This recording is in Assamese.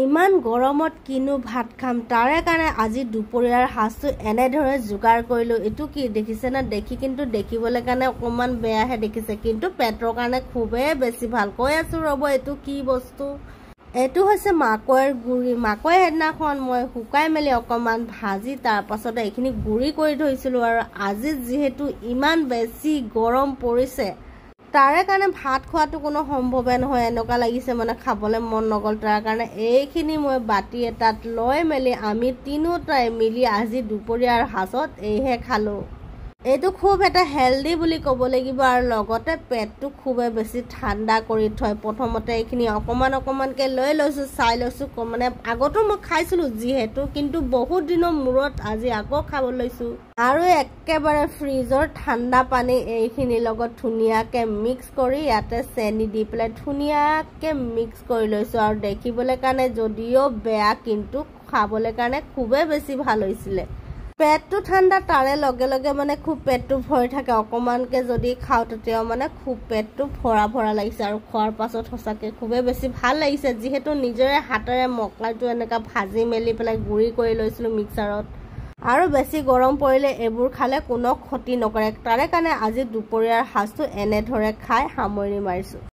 ইমান গৰমত কিনো ভাত খাম তাৰে কাৰণে আজি দুপৰীয়াৰ সাজটো এনেদৰে যোগাৰ কৰিলো। এটো কি দেখিছে না? দেখি কিন্তু দেখিবলৈ কাৰণে অকমান বেয়াহে দেখিছে, কিন্তু পেটৰ কাৰণে খুবেই বেছি ভাল। কৈ আছো ৰব, এটো কি বস্তু? এটো হৈছে মাকৈৰ গুড়ি। মাকৈ হেদিনাখন মই শুকাই মেলি অকমান ভাজি তাৰ পাছতে এইখিনি গুড়ি কৰি থৈছিলো। আৰু আজি যিহেতু ইমান বেছি গৰম পৰিছে তাৰে কাৰণে ভাত খোৱাটো কোনো সম্ভৱে নহয়, এনেকুৱা লাগিছে মানে খাবলৈ মন নগল। তাৰ কাৰণে এইখিনি মই বাটি এটাত লৈ মেলি আমি তিনিওটাই মিলি আজি দুপৰীয়াৰ সাজত এইহে খালো। এইটো খুব এটা হেল্ডি বুলি ক'ব লাগিব, আৰু লগতে পেটটো খুবেই বেছি ঠাণ্ডা কৰি থয়। প্ৰথমতে এইখিনি অকমানকে লৈ লৈছো, চাই লৈছো। মানে আগতো মই খাইছিলো যিহেতু, কিন্তু বহুত দিনৰ মূৰত আজি আকৌ খাব লৈছো। আৰু একেবাৰে ফ্ৰিজৰ ঠাণ্ডা পানী এইখিনিৰ লগত ধুনীয়াকে মিক্স কৰি ইয়াতে চেনি দি পেলাই ধুনীয়াকে মিক্স কৰি লৈছো। আৰু দেখিবলৈ কাৰণে যদিও বেয়া, কিন্তু খাবলৈ কাৰণে খুবেই বেছি ভাল হৈছিলে। পেটটো ঠাণ্ডা তাৰে লগে লগে মানে খুব পেটটো ভৰি থাকে। অকমানকে যদি খাওঁ তেতিয়াও মানে খুব পেটটো ভৰা লাগিছে। আৰু খোৱাৰ পাছত সঁচাকে খুবেই বেছি ভাল লাগিছে, যিহেতু নিজৰে হাতেৰে মকৰাইটো এনেকা ভাজি মেলি পেলাই গুড়ি কৰি লৈছিলো মিক্সাৰত। আৰু বেছি গৰম পৰিলে এইবোৰ খালে কোনো ক্ষতি নকৰে। তাৰে কাৰণে আজি দুপৰীয়াৰ সাজটো এনেদৰে খাই সামৰি মাৰিছো।